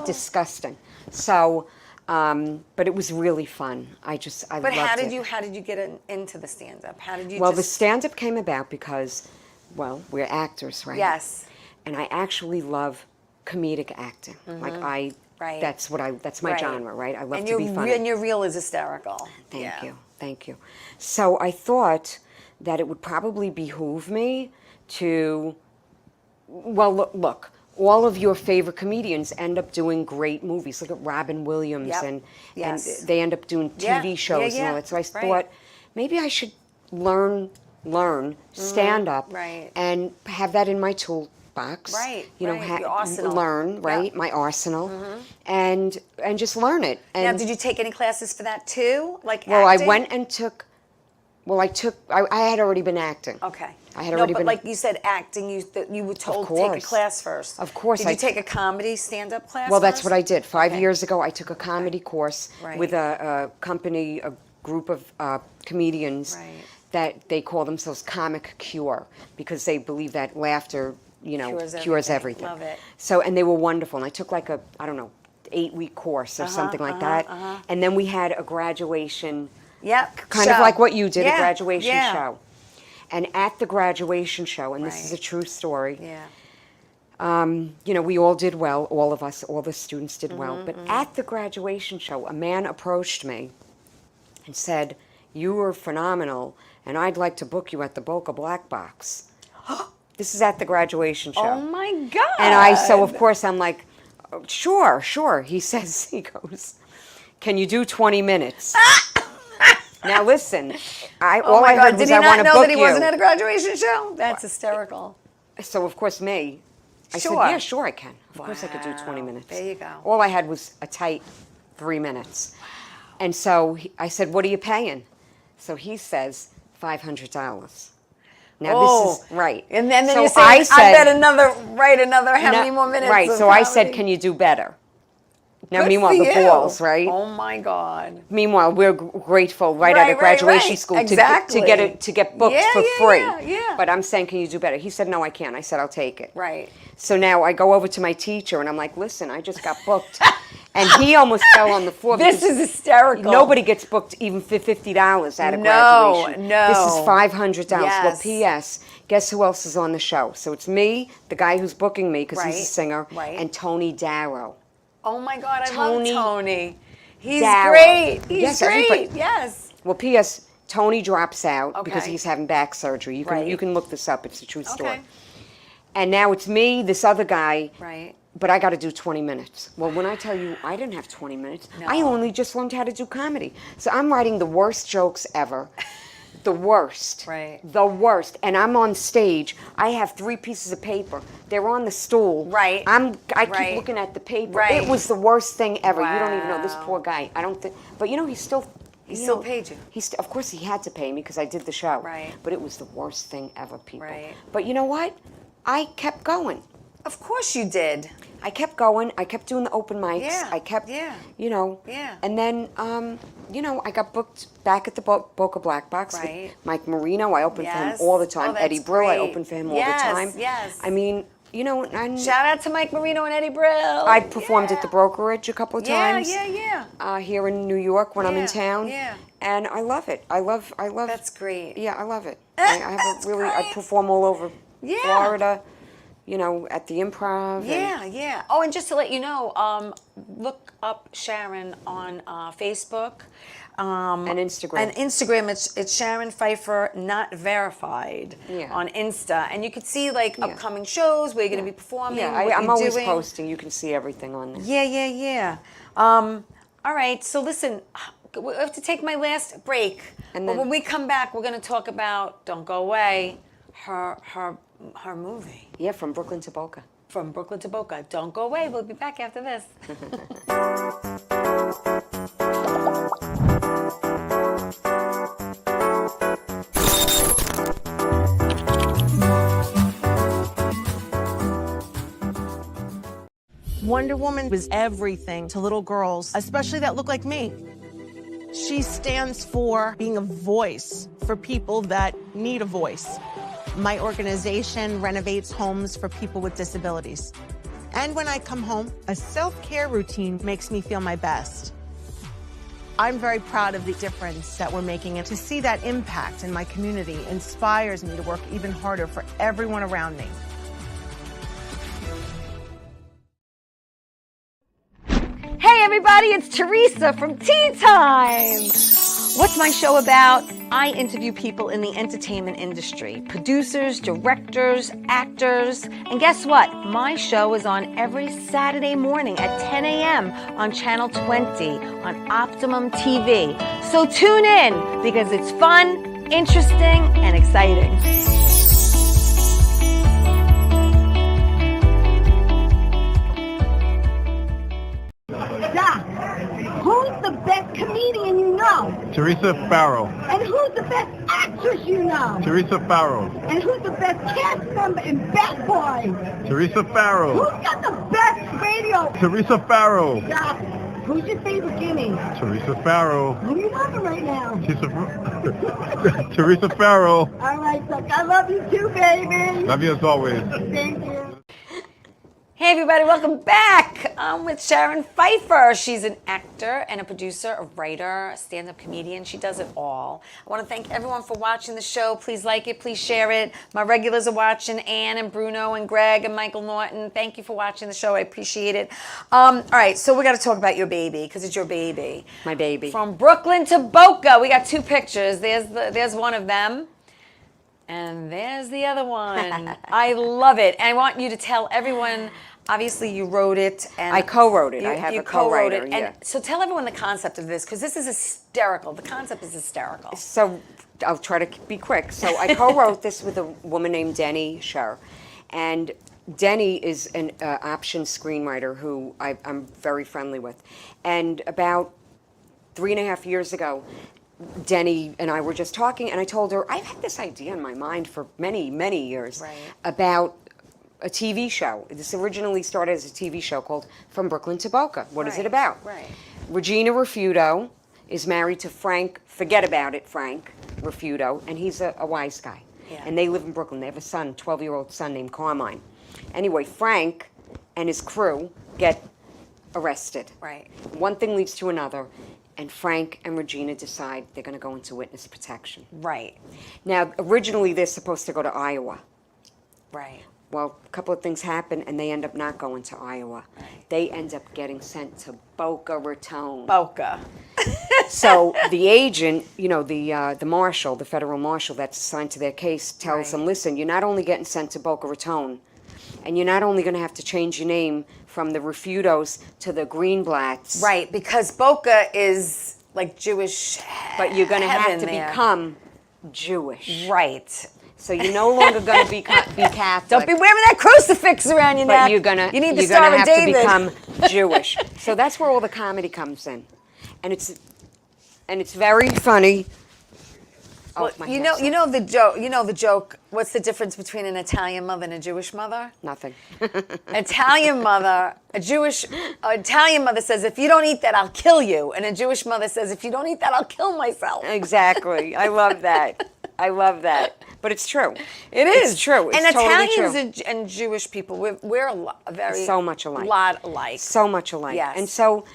Disgusting. So, but it was really fun. I loved it. But how did you get into the stand-up? How did you? Well, the stand-up came about because, well, we're actors, right? Yes. And I actually love comedic acting. Like that's my genre, right? I love to be funny. And your reel is hysterical. Thank you. So I thought that it would probably behoove me to, well, look, all of your favorite comedians end up doing great movies. Look at Robin Williams, and they end up doing TV shows and all that. So I thought maybe I should learn stand up and have that in my toolbox. Your arsenal. Learn, my arsenal, and just learn it. And now, did you take any classes for that too? Like well, acting? I went and took. Well, I had already been acting. Okay. I had already been. Like you said, acting. You were told to take a class first. Of course. Did you take a comedy stand-up class? Well, that's what I did. 5 years ago, I took a comedy course with a group of comedians that they call themselves Comic Cure because they believe that laughter, cures everything. Love it. So, and they were wonderful. And I took like a 8-week course or something like that. And then we had a graduation. Kind of like what you did, a graduation show. And at the graduation show, and this is a true story, we all did well, all of us, all the students did well. But at the graduation show, a man approached me and said, "You were phenomenal, and I'd like to book you at the Boca Black Box." This is at the graduation show. Oh my God. And so of course I'm like, sure. He goes, "Can you do 20 minutes?" Now listen, all I heard was I want to book you. Did he not know that he wasn't at a graduation show? That's hysterical. So of course I said, yeah, sure I can. Of course I could do 20 minutes. There you go. All I had was a tight 3 minutes. And so I said, "What are you paying?" So he says, $500. Now this is right. And then So you say, I said, write another how many more minutes? Right. of So I said, comedy? can you do better? Now, Good meanwhile, for the you. balls, right? Oh my God. Meanwhile, we're grateful right out of Right, graduation right. school Exactly. to get booked Yeah, for yeah, free. yeah. But I'm saying, can you do better? He said, no, I can't. I said, I'll take it. Right. So now I go over to my teacher and I'm like, listen, I just got booked. And he almost fell on the floor. This because is hysterical. Nobody gets booked even for $50 out of No, graduation. no. This is $500. Yes. Well, P.S., guess who else is on the show? So it's me, the guy who's booking me because he's a Right, singer, right. and Tony Darrow. Oh my God, I Tony love Tony. He's Darrow. great. He's Yes, great. everybody- Yes. Well, P.S., Tony drops out because Okay. he's having back surgery. Right. You can look this up. It's a true story. Okay. And now it's me, this other guy. Right. But I got to do 20 minutes. Well, when I tell you I didn't have 20 minutes, No. I only just learned how to do comedy. So I'm writing the worst jokes ever. The worst. Right. The worst. And I'm on stage. I have 3 pieces of paper. They're on the stool. Right. I Right. keep looking at the paper. Right. It was the worst thing ever. You don't even know. This Wow. poor guy. I don't think. But you know, he's still. He still paid you. Of course, he had to pay me because I did the show. Right. But it was the worst thing ever, people. Right. But you know what? I kept going. Of course you did. I kept going. I kept doing the open mics. Yeah, I kept, yeah. you know. Yeah. And then, I got booked back at the Boca Black Box Right. with Mike Marino. I opened for him Yes. all the time. Oh, that's Eddie Brill, I great. opened for him Yes, all the time. yes. I mean, and Shout out to Mike Marino and Eddie Brill. I performed at the Yeah. brokerage a couple of Yeah, times. yeah. Here in New York when I'm in Yeah, town. yeah. And I love it. I love. That's great. Yeah, I love it. I have That's a really. I great. perform all over Yeah. Florida. At the Improv. and- Yeah. Oh, and just to let you know, look up Sharon on Facebook. And Instagram. And Instagram, it's Sharon Pfeiffer, not verified, Yeah. on Insta. And you could see upcoming shows where you're going to be performing. Yeah, what I'm you're always doing. posting. You can see everything on there. Yeah. All right, so listen, we have to take my last break. And But then- when we come back, we're going to talk about, don't go away, her movie. Yeah, from Brooklyn to Boca. From Brooklyn to Boca. Don't go away. We'll be back after this. Wonder Woman was everything to little girls, especially that look like me. She stands for being a voice for people that need a voice. My organization renovates homes for people with disabilities. And when I come home, a self-care routine makes me feel my best. I'm very proud of the difference that we're making, and to see that impact in my community inspires me to work even harder for everyone around me. Hey everybody, it's Theresa from Tea Time. What's my show about? I interview people in the entertainment industry, producers, directors, actors, and guess what? My show is on every Saturday morning at 10 a.m. on Channel 20 on Optimum TV. So tune in because it's fun, interesting, and exciting. Doc, who's the best comedian you know? Theresa Farrow. And who's the best actress you know? Theresa Farrow. And who's the best cast member in Bad Boys? Teresa Farrow. Who's got the best radio? Teresa Farrow. Doc, who's your favorite guinea? Teresa Farrow. Who are you loving right now? Teresa Farrow. All right, Doc, I love you too, baby. Love you as always. Thank you. Hey everybody, welcome back. I'm with Sharon Pfeiffer. She's an actor and a producer, a writer, a stand-up comedian. She does it all. I want to thank everyone for watching the show. Please like it, please share it. My regulars are watching, Ann and Bruno and Greg and Michael Norton. Thank you for watching the show. I appreciate it. All right, so we got to talk about your baby because it's your baby. My baby. From Brooklyn to Boca. We got 2 pictures. There's one of them. And there's the other one. I love it. And I want you to tell everyone, obviously you wrote it. And I co-wrote it. You, I have you a co-wrote co-writer, it. yeah. And so tell everyone the concept of this, because this is hysterical. The concept is hysterical. So I'll try to be quick. So I co-wrote this with a woman named Denny Scher. And Denny is an option screenwriter who I'm very friendly with. And about 3.5 years ago, Denny and I were just talking, and I told her, I've had this idea in my mind for many, many years Right. about a TV show. This originally started as a TV show called From Brooklyn to Boca. What is it Right, about? right. Regina Refuto is married to Frank, forget about it, Frank Refuto, and he's a wise guy. Yeah. And they live in Brooklyn. They have a son, 12-year-old son named Carmine. Anyway, Frank and his crew get arrested. Right. One thing leads to another, and Frank and Regina decide they're going to go into witness protection. Right. Now, originally they're supposed to go to Iowa. Right. Well, a couple of things happen, and they end up not going to Iowa. They end up getting sent to Boca Raton. Boca. So the agent, the marshal, the federal marshal that's assigned to their case, tells Right. them, listen, you're not only getting sent to Boca Raton, and you're not only going to have to change your name from the Refutos to the Greenblatts. Right, because Boca is like Jewish. But you're going to have heaven to there. become Jewish. Right. So you're no longer going to be Catholic. Don't be wearing that crucifix around your neck. But you're gonna You need the you're Star gonna of have David. to become Jewish. So that's where all the comedy comes in, and it's very funny. Oh, Well, my you hair's know the joke. You know the joke. What's the difference between an Italian mother and a Jewish mother? nothing. Italian mother, Italian mother says, "If you don't eat that, I'll kill you," and a Jewish mother says, "If you don't eat that, I'll kill myself." Exactly. I love that. I love that. But it's true. It is It's true. It's and totally Italians true. and Jewish people, we're very So much alike. lot alike. So much alike. Yes. And so,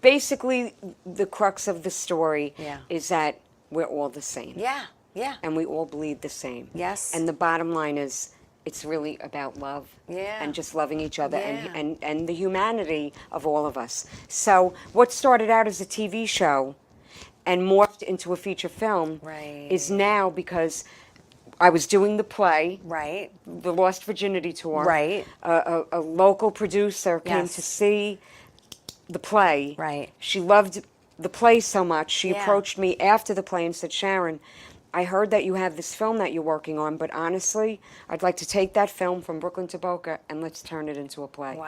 basically, the crux of the story Yeah. is that we're all the same. Yeah, yeah. And we all bleed the same. Yes. And the bottom line is, it's really about love. Yeah. And just loving each other Yeah. and the humanity of all of us. So what started out as a TV show and morphed into a feature film Right. is now because I was doing the play, Right. the Lost Virginity tour. Right. A local producer came Yes. to see the play. Right. She loved the play so much, she Yeah. approached me after the play and said, Sharon, I heard that you have this film that you're working on, but honestly, I'd like to take that film From Brooklyn to Boca and let's turn it into a play. Wow.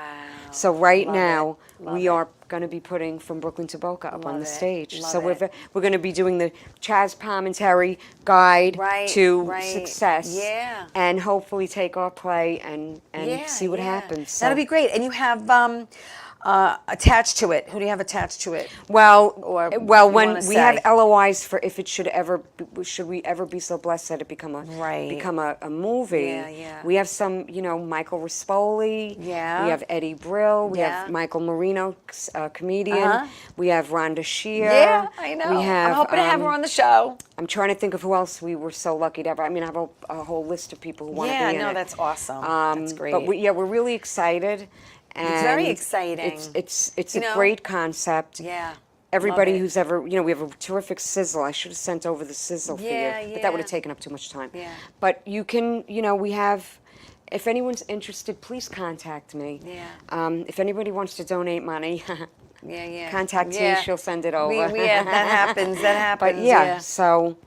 So right Love now, it. Love we it. are going to be putting From Brooklyn to Boca up on Love the it. stage. Love So it. we're going to be doing the Chaz Palminteri guide Right, to right. success. Yeah. And hopefully take our play and see what happens. So- That'll be great. And you have attached to it. Who do you have attached to it? Well, Or you when wanna we have say? LOIs for if it should we ever be so blessed that it become a Right. movie. Yeah, yeah. We have some, Michael Rispoli. Yeah. We have Eddie Brill. We Yeah. have Michael Marino, comedian. Uh-huh. We have Rhonda Shear. Yeah, I know. We have, I'm hoping to have her on the show. I'm trying to think of who else we were so lucky to have. I mean, I have a whole list of people who want to Yeah, be in no, it. that's awesome. That's great. But we're really excited. It's very and exciting. It's You a know? great concept. Yeah. Everybody Love it. who's ever, we have a terrific sizzle. I should have sent over the sizzle for Yeah, you, but that would have yeah. taken up too much time. Yeah. But you can, we have, if anyone's interested, please contact me. Yeah. If anybody wants to donate money, Yeah, yeah. contact Yeah. T, she'll send it over. Yeah, that happens. That happens. But yeah, so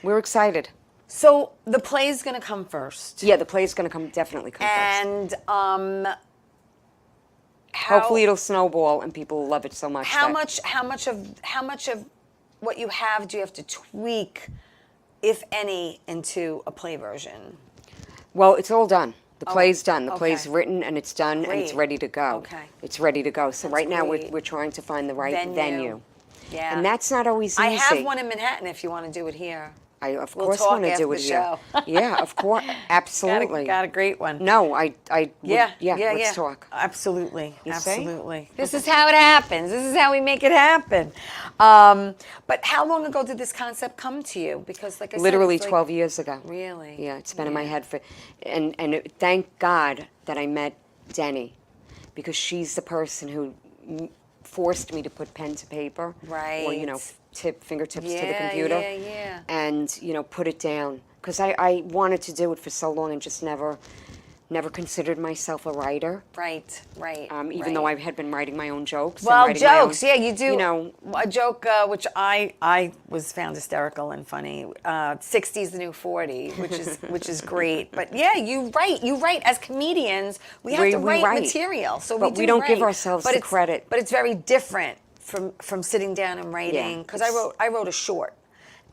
we're excited. So the play's going to come first. Yeah, the play's going to definitely come first. And Hopefully it'll snowball and people will love it so much. How that- much of what you have do you have to tweak, if any, into a play version? Well, it's all done. The play's done. The okay. play's written and it's done and it's Great. ready to go. Okay. It's ready to go. So That's right now great. we're trying to find the right venue. Yeah. And that's not always easy. I have one in Manhattan if you want to do it here. I of We'll course talk want to after do it the here. show. Yeah, of course. Absolutely. Got a great one. No, I would, Yeah, let's talk. Absolutely, You see? absolutely. This is how it happens. This is how we make it happen. But how long ago did this concept come to you? Because, like I said, Literally it's like- 12 years ago. Really? Yeah, it's been in my head for, thank God that I met Denny, because she's the person who forced me to put pen to paper. Right. Or, fingertips to the Yeah, computer. yeah. And, put it down. Because I wanted to do it for so long and just never considered myself a writer. Right. Even though I had been writing my own jokes. and Well, writing my jokes, own- yeah, you do. You know, A joke which I was found hysterical and funny. 60's the new 40, which is great. But yeah, you write as comedians. We have to We write write. material, so But we don't give ourselves the credit. But it's very different from sitting down and writing. Yeah, Because it's- I wrote a short.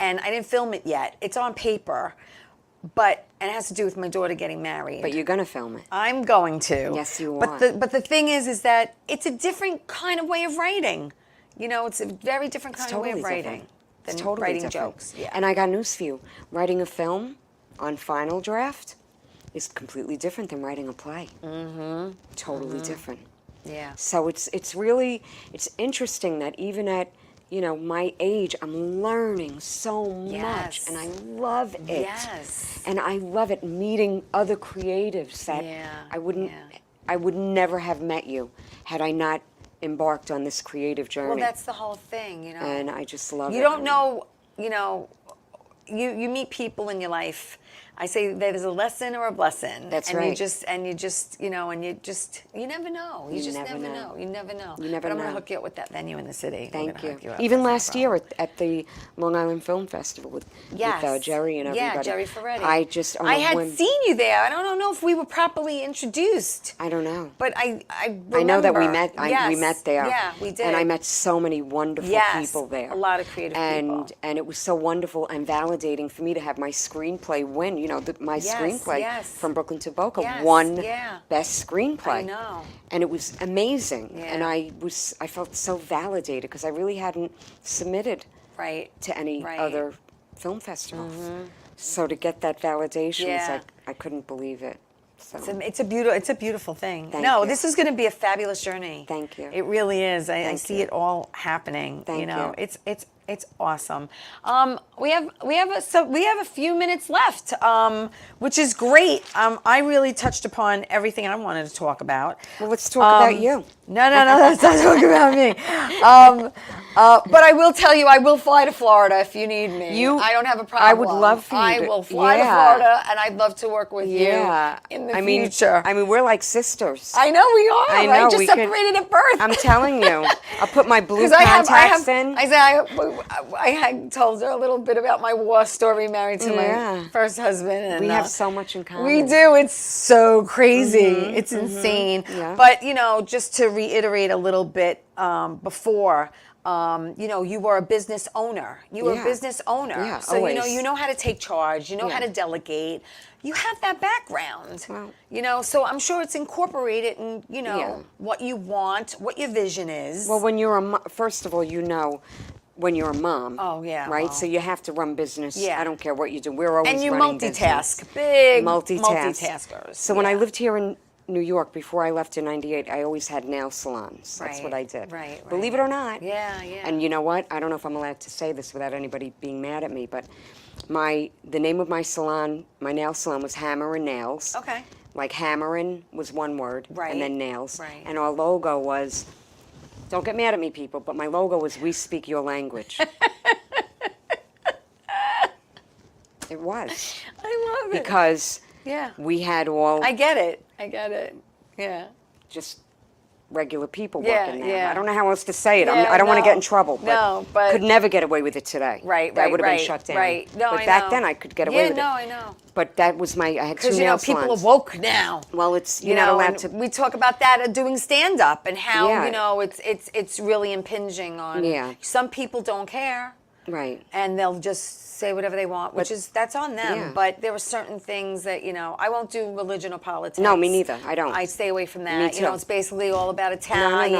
and I didn't film it yet. It's on paper, and it has to do with my daughter getting married. But you're going to film it. I'm going to. Yes, you but are. But the thing is that it's a different kind of way of writing. You know, it's a very different kind of way of writing than writing jokes. Yeah. And I got news for you. Writing a film on final draft is completely different than writing a play. Mm-hmm. Totally different. Yeah. So it's interesting that even at, you know, my age, I'm learning so much, and I love it. Yes. And I love it meeting other creatives that I would never have met you had I not embarked on this creative journey. Well, that's the whole thing, you know. And I just love it. You don't know, you know, you meet people in your life. I say there's a lesson or a blessing. That's and right. You just, you know, and you never know. You just never know. You never know. You never but I'm know. going to hook you up with that venue in the city. Thank you. You up. Even That's last no year at the Long Island Film Festival with Jerry and everybody. Yeah, Jerry Ferretti. I had seen you there. I don't know if we were properly introduced. I don't know. But I remember. I know that we met. Yes. We met there. Yeah, we did. And I met so many wonderful people there. A lot of creative people. And it was so wonderful and validating for me to have my screenplay win. You know, my screenplay from Brooklyn to Boca won Best Screenplay. I know. And it was amazing. Yeah. And I felt so validated because I really hadn't submitted to any other film festivals. Mm-hmm. So to get that validation, it's like I couldn't believe it. So. It's a beautiful thing. Thank you. This is going to be a fabulous journey. Thank you. It really is. I see it all happening. Thank you. It's awesome. We have a few minutes left, which is great. I really touched upon everything I wanted to talk about. Well, let's talk about you. No, let's not talk about me. But I will tell you, I will fly to Florida if you need me. I don't have a problem. I would love for you I will fly to Florida, and I'd love to work with you in the future. I mean, we're like sisters. I know we are. I know. I just separated at birth. I'm telling you. I'll put my blue contacts in. I had told her a little bit about my war story, married to my first husband. And, we have so much in common. We do. It's so crazy. It's insane. Yeah. But, you know, just to reiterate a little bit before, you know, you were a business owner. You were a business owner. Yeah, so, always. you know how to take charge. You know how to delegate. You have that background. Well, you know, so I'm sure it's incorporated in, you know, what you want, what your vision is. Well, when you're first of all, you know, when you're a mom. Oh, yeah. Right? Well. So you have to run business. Yeah. I don't care what you do. We're always and you running multitask. business. Big multitaskers. So when I lived here in New York, before I left in '98, I always had nail salons. That's what I did. Right. Believe it or not. Yeah. And you know what? I don't know if I'm allowed to say this without anybody being mad at me, but the name of my salon, my nail salon, was Hammer and Nails. Okay. Like hammering was one word, and then nails. Right. And our logo was, don't get mad at me, people, but my logo was "We Speak Your Language." It was. I love it. Because we had all... I get it. Yeah. Just regular people working there. Yeah. I don't know how else to say it. Yeah, I don't want to get in trouble, but could never get away with it today. Right. That would have been shut down. Right. No, but I back know. then I could get away with it. I know. But that was I had two Because, you know, nail people salons. are woke now. Well, you're not allowed to... We talk about that doing stand-up and how, you know, it's really impinging on... Yeah. Some people don't care. Right. And they'll just say whatever they want, that's on them. Yeah. But there are certain things that, you know, I won't do religion or politics. No, me neither. I don't. I stay away from that. Me too. You know, it's basically all about Italian,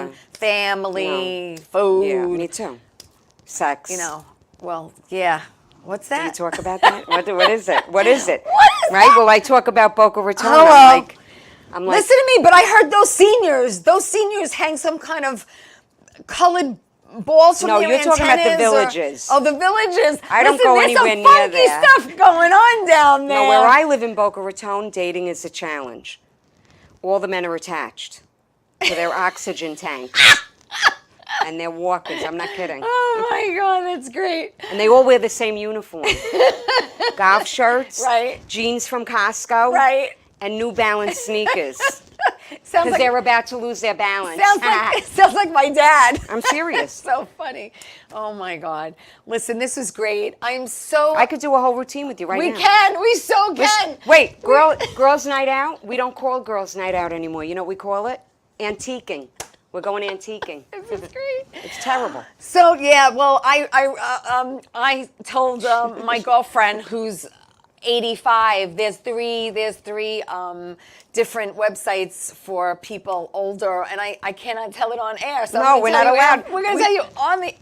No. family, food. Yeah, me too. Sex. You know, well, yeah. What's that? Do you talk about that? What is it? What is it? What is right? that? Well, I talk about Boca Raton. Hello. I'm like, listen to me, but I heard those seniors hang some kind of colored balls from No, their you're talking about the antennas villages. the villages. I don't go anywhere near There's some funky there. stuff going on down there. No, where I live in Boca Raton, dating is a challenge. All the men are attached to their oxygen tanks. And they're walkers. I'm not kidding. Oh my God, that's great. And they all wear the same uniform. Golf shirts. Right. Jeans from Costco. Right. And New Balance sneakers. Sounds Because they're about to lose their balance. Sounds like my dad. I'm serious. So funny. Oh my God. Listen, this was great. I could do a whole routine with you right now. We so can. Wait, girls' night out? We don't call girls' night out anymore. You know what we call it? Antiquing. We're going antiquing. This is great. It's terrible. So yeah, well, I told my girlfriend who's 85. There's three different websites for people older, and I cannot tell it on air. So No, we're not allowed. We're going to tell you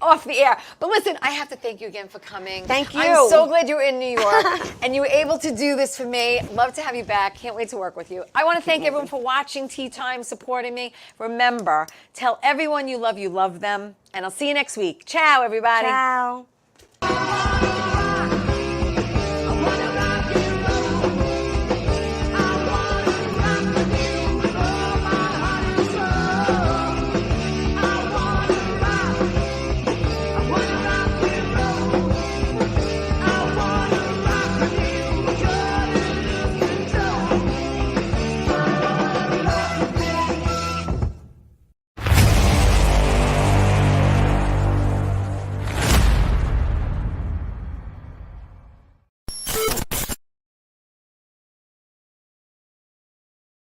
off the air. But listen, I have to thank you again for coming. Thank you. I'm so glad you were in New York and you were able to do this for me. Love to have you back. Can't wait to work with you. I want to thank everyone for watching Tea Time, supporting me. Remember, tell everyone you love them, and I'll see you next week. Ciao, everybody. Ciao.